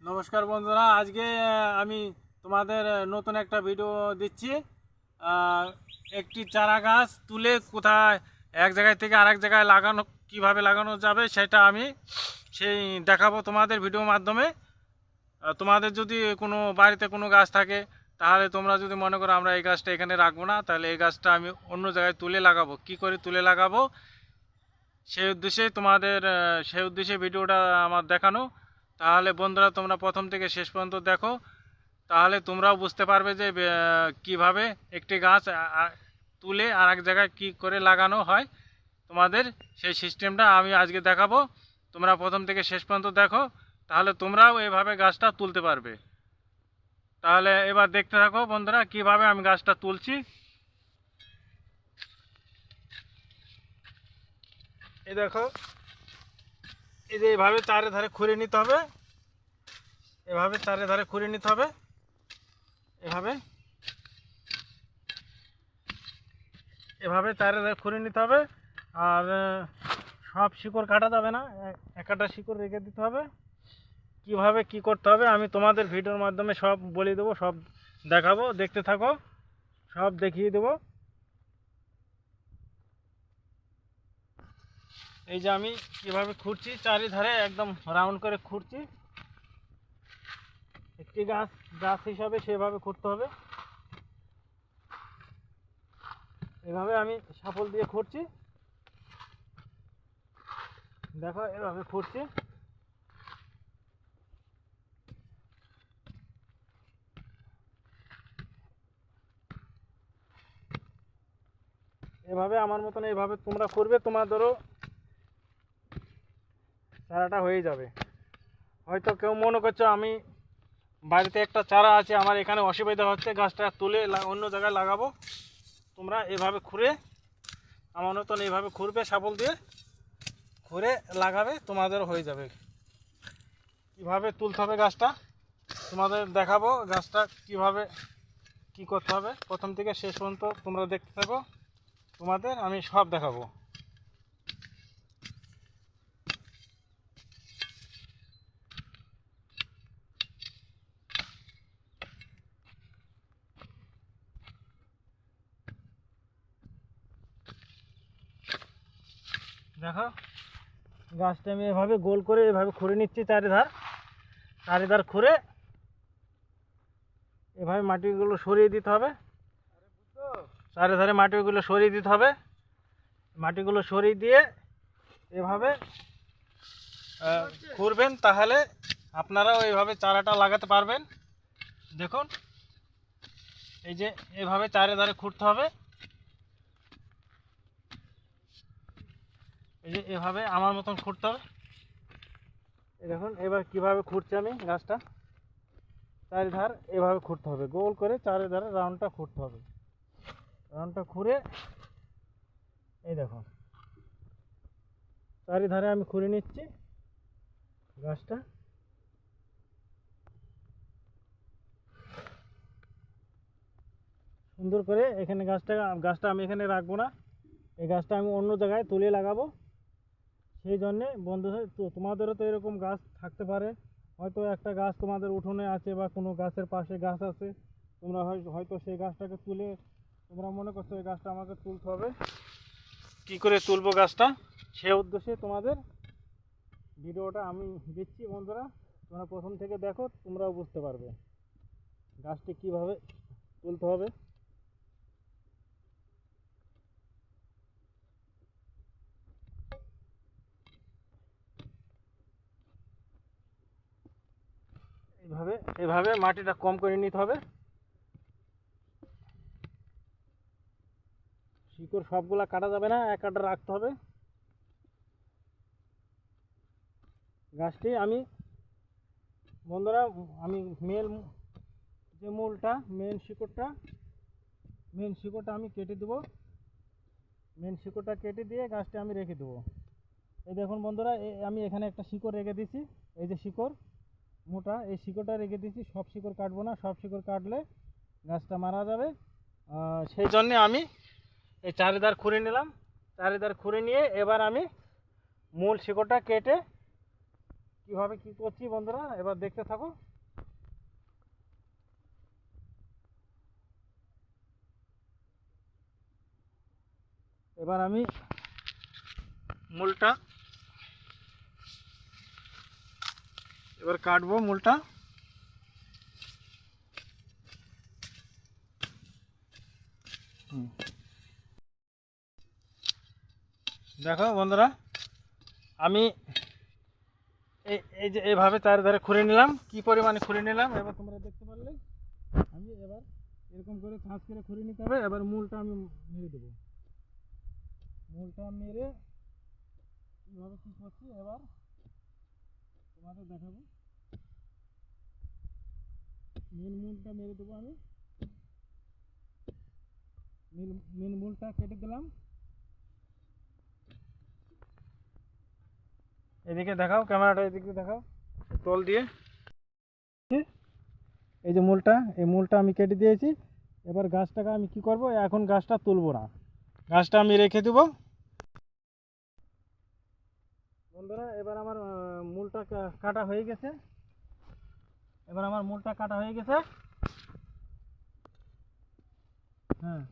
নমস্কার বন্ধুরা, আজকে আমি তোমাদের নতুন একটা ভিডিও দিচ্ছি। একটি চারা গাছ তুলে কোথায় এক জায়গায় থেকে আরেক জায়গায় লাগানো কিভাবে লাগানো যাবে সেটা আমি সেই দেখাবো তোমাদের ভিডিওর মাধ্যমে। তোমাদের যদি কোনো বাড়িতে কোনো গাছ থাকে, তাহলে তোমরা যদি মনে করো আমরা এই গাছটা এখানে রাখবো না, তাহলে এই গাছটা আমি অন্য জায়গায় তুলে লাগাবো। কি করে তুলে লাগাবো সেই উদ্দেশ্যে ভিডিওটা আমার দেখানো। তাহলে বন্ধুরা তোমরা প্রথম থেকে শেষ পর্যন্ত দেখো, তাহলে তোমরাও বুঝতে পারবে যে কিভাবে একটি গাছ তুলে আর এক জায়গায় কী করে লাগানো হয়। তোমাদের সেই সিস্টেমটা আমি আজকে দেখাবো। তোমরা প্রথম থেকে শেষ পর্যন্ত দেখো, তাহলে তোমরাও এভাবে গাছটা তুলতে পারবে। তাহলে এবার দেখতে থাকো বন্ধুরা, কিভাবে আমি গাছটা তুলছি। এই দেখো, এই যে এইভাবে চারিধারে খুঁড়ে নিতে হবে, এভাবে চারিধারে খুঁড়ে নিতে হবে, এভাবে এভাবে চারিধারে খুঁড়ে নিতে হবে। আর সব শিকড় কাটা যাবে না, একটা শিকড় রেখে দিতে হবে। কিভাবে কি করতে হবে আমি তোমাদের ভিডিওর মাধ্যমে সব বলে দেবো, সব দেখাবো, দেখতে থাকো, সব দেখিয়ে দেবো। এই যে আমি কিভাবে খুঁড়ছি, চারিধারে একদম রাউন্ড করে খুঁড়ছি। একটি গাছ গাছ হিসাবে সেভাবে খুঁড়তে হবে। এভাবে আমি শাফল দিয়ে খুঁড়ছি, দেখো এভাবে খুঁড়ছি। এভাবে আমার মতন এইভাবে তোমরা করবে, তোমাদেরও চারাটা হয়ে যাবে। হয়তো কেউ মনে করছো আমি বাড়িতে একটা চারা আছে, আমার এখানে অসুবিধা হচ্ছে, গাছটা তুলে অন্য জায়গায় লাগাবো। তোমরা এভাবে খুঁড়ে আমার মতন এইভাবে খুঁড়বে, শাবল দিয়ে খুঁড়ে লাগাবে, তোমাদেরও হয়ে যাবে। কীভাবে তুলতে হবে গাছটা তোমাদের দেখাবো, গাছটা কিভাবে কি করতে হবে প্রথম থেকে শেষ পর্যন্ত তোমরা দেখতে থাকো, তোমাদের আমি সব দেখাবো। দেখো গাছটা আমি এভাবে গোল করে এভাবে খুঁড়ে নিচ্ছি, চারিধার খুঁড়ে এভাবে মাটিগুলো সরিয়ে দিতে হবে। চারিধারে মাটিগুলো সরিয়ে দিতে হবে। মাটিগুলো সরিয়ে দিয়ে এভাবে খুঁড়বেন, তাহলে আপনারাও এইভাবে চারাটা লাগাতে পারবেন। দেখুন, এই যে এভাবে চারিধারে খুঁড়তে হবে। এই যে এভাবে আমার মতন খুঁড়তে হবে। এই দেখুন এবার কিভাবে খুঁড়ছি আমি গাছটা, চারিধার এভাবে খুঁড়তে হবে, গোল করে চারিধারে রাউন্ডটা খুঁড়তে হবে। রাউন্ডটা খুঁড়ে এই দেখুন চারিধারে আমি খুঁড়ে নিচ্ছি গাছটা। সুন্দর করে এখানে গাছটা আমি এখানে রাখবো না, এই গাছটা আমি অন্য জায়গায় তুলে লাগাবো। সেই জন্যে বন্ধুদের, তোমাদেরও তো এরকম গাছ থাকতে পারে। হয়তো একটা গাছ তোমাদের উঠোনে আছে বা কোনো গাছের পাশে গাছ আছে, তোমরা হয়তো সেই গাছটাকে তুলে তোমরা মনে করছো এই গাছটা আমাকে তুলতে হবে। কী করে তুলবো গাছটা, সে উদ্দেশ্যে তোমাদের ভিডিওটা আমি দিচ্ছি। বন্ধুরা তোমরা প্রথম থেকে দেখো, তোমরাও বুঝতে পারবে গাছটি কীভাবে তুলতে হবে। এভাবে এভাবে মাটিটা কম করে নিতে হবে। শিকড় সবগুলা কাটা যাবে না, এক কাটা রাখতে হবে। গাছটি আমি বন্ধুরা আমি যে মূলটা মেন শিকড়টা আমি কেটে দেবো। মেন শিকড়টা কেটে দিয়ে গাছটা আমি রেখে দেবো। এই দেখুন বন্ধুরা, আমি এখানে একটা শিকড় রেখে দিয়েছি। এই যে শিকড় মোটা, এই শিকড়টা রেখে দিয়েছি। সব শিকড় কাটবো না, সব শিকড় কাটলে গাছটা মারা যাবে। সেই জন্যে আমি এই চারিধার খুঁড়ে নিলাম। চারিধার খুঁড়ে নিয়ে এবার আমি মূল শিকড়টা কেটে কীভাবে কী করছি বন্ধুরা, এবার দেখতে থাকো। এবার আমি মূলটা এবার কাটবো মূলটা। দেখো বন্ধুরা, আমি এই যে এইভাবে চারিধারে খুঁড়ে নিলাম, কি পরিমাণে খুঁড়ে নিলাম এবার তোমরা দেখতে পারলে। আমি এবার এরকম করে ছাঁচ করে খুঁড়ে নিতে হবে। এবার মূলটা আমি মেরে দেবো। মূলটা মেরে কীভাবে কী করছি এবার তোমাদের দেখাবো। মূলটা মেরে দেবো আমি। মূলটা কেটে দিলাম। এদিকে দেখাও, ক্যামেরাটা এদিকে দেখাও তল দিয়ে। এই যে মূলটা, এই মূলটা আমি কেটে দিয়েছি। এবার গাছটাকে আমি কি করব, এখন গাছটা তুলব না, গাছটা আমি রেখে দেব। বন্ধুরা এবার আমার মূলটা কাটা হয়ে গেছে। এবার আমার মূলটা কাটা হয়ে গেছে। হ্যাঁ,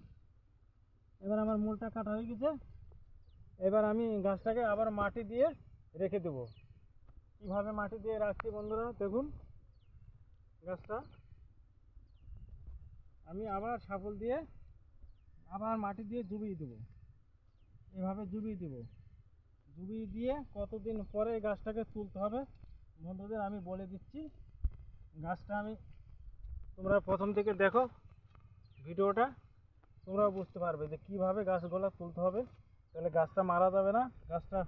এবার আমার মূলটা কাটা হয়ে গেছে। এবার আমি গাছটাকে আবার মাটি দিয়ে রেখে দেব। কীভাবে মাটি দিয়ে রাখছি বন্ধুরা দেখুন। গাছটা আমি আবার শাবল দিয়ে আবার মাটি দিয়ে ডুবিয়ে দেবো। এভাবে ডুবিয়ে দেবো। ডুবিয়ে দিয়ে কতদিন পরে গাছটাকে তুলতে হবে বন্ধুদের আমি বলে দিচ্ছি। গাছটা আমি, তোমরা প্রথম থেকে দেখো ভিডিওটা, তোমরাও বুঝতে পারবে যে কীভাবে গাছগুলো তুলতে হবে। তাহলে গাছটা মারা যাবে না, গাছটা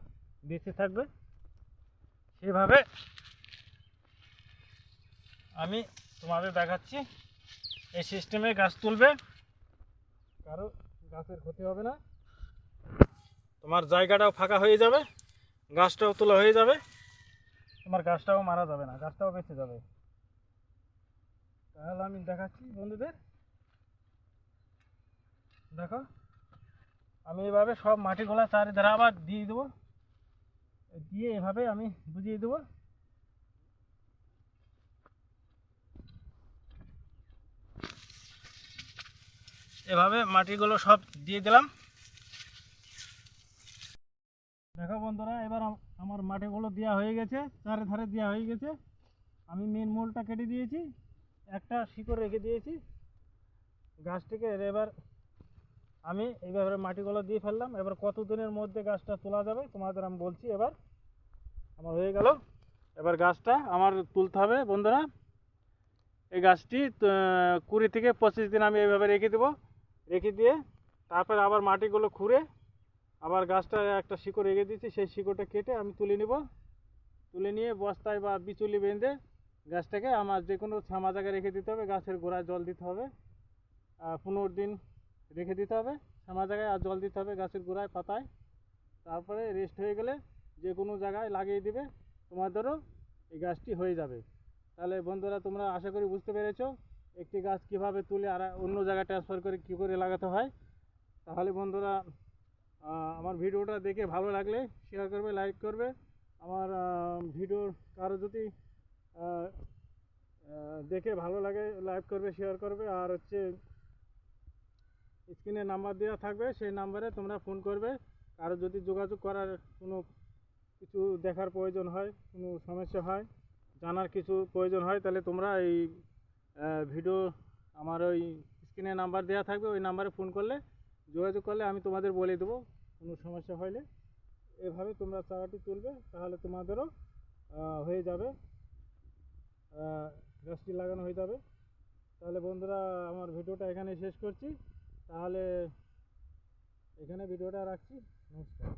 বেঁচে থাকবে। সেভাবে আমি তোমাদের দেখাচ্ছি। এই সিস্টেমে গাছ তুলবে, কারো গাছের ক্ষতি হবে না, তোমার জায়গাটাও ফাঁকা হয়ে যাবে, গাছটাও তোলা হয়ে যাবে, তোমার গাছটাও মারা যাবে না, গাছটাও বেঁচে যাবে। তাহলে আমি দেখাচ্ছি বন্ধুদের। দেখো আমি এভাবে সব মাটিগুলা চারিধারে আবার দিয়ে দেবো, দিয়ে এভাবে আমি বুঝিয়ে দেবো। এভাবে মাটিগুলো সব দিয়ে দিলাম। দেখো বন্ধুরা, এবার আমার মাটিগুলো দেওয়া হয়ে গেছে, চারিধারে দেওয়া হয়ে গেছে। আমি মেন মূলটা কেটে দিয়েছি, একটা শিকড় রেখে দিয়েছি গাছটিকে। এবার আমি এইভাবে মাটিগুলো দিয়ে ফেললাম। এবার কতদিনের মধ্যে গাছটা তোলা যাবে তোমাদের আমি বলছি। এবার আমার হয়ে গেল। এবার গাছটা আমার তুলতে হবে বন্ধুরা। এই গাছটি 20 থেকে 25 দিন আমি এইভাবে রেখে দেবো। রেখে দিয়ে তারপরে আবার মাটিগুলো খুঁড়ে আবার গাছটা একটা শিকড় রেখে দিয়েছি, সেই শিকড়টা কেটে আমি তুলে নিব। তুলে নিয়ে বস্তায় বা বিচুলি বেঁধে গাছটাকে আমার যে কোনো ছামা জায়গায় রেখে দিতে হবে। গাছের গোড়ায় জল দিতে হবে, 15 দিন রেখে দিতে হবে ছামা জায়গায়, আর জল দিতে হবে গাছের গোড়ায় পাতায়। তারপরে রেস্ট হয়ে গেলে যে কোনো জায়গায় লাগিয়ে দিবে, তোমাদেরও এই গাছটি হয়ে যাবে। তাহলে বন্ধুরা তোমরা আশা করি বুঝতে পেরেছো একটি গাছ কীভাবে তুলে আর অন্য জায়গায় ট্রান্সফার করে কী করে লাগাতে হয়। তাহলে বন্ধুরা আমার ভিডিওটা দেখে ভালো লাগলে শেয়ার করবে, লাইক করবে। আমার ভিডিও কারো যদি দেখে ভালো লাগে লাইক করবে, শেয়ার করবে। আর হচ্ছে স্ক্রিনে নাম্বার দেওয়া থাকবে, সেই নাম্বারে তোমরা ফোন করবে। কারো যদি যোগাযোগ করার কোনো কিছু দেখার প্রয়োজন হয়, কোনো সমস্যা হয়, জানার কিছু প্রয়োজন হয়, তাহলে তোমরা এই ভিডিও আমার ওই স্ক্রিনে নাম্বার দেওয়া থাকবে, ওই নাম্বারে ফোন করলে, যোগাযোগ করলে আমি তোমাদের বলে দেবো কোনো সমস্যা হলে। এভাবে তোমরা চারাটি তুলবে, তাহলে তোমাদেরও হয়ে যাবে, গাছটি লাগানো হয়ে যাবে। তাহলে বন্ধুরা আমার ভিডিওটা এখানে শেষ করছি। তাহলে এখানে ভিডিওটা রাখছি। নমস্কার।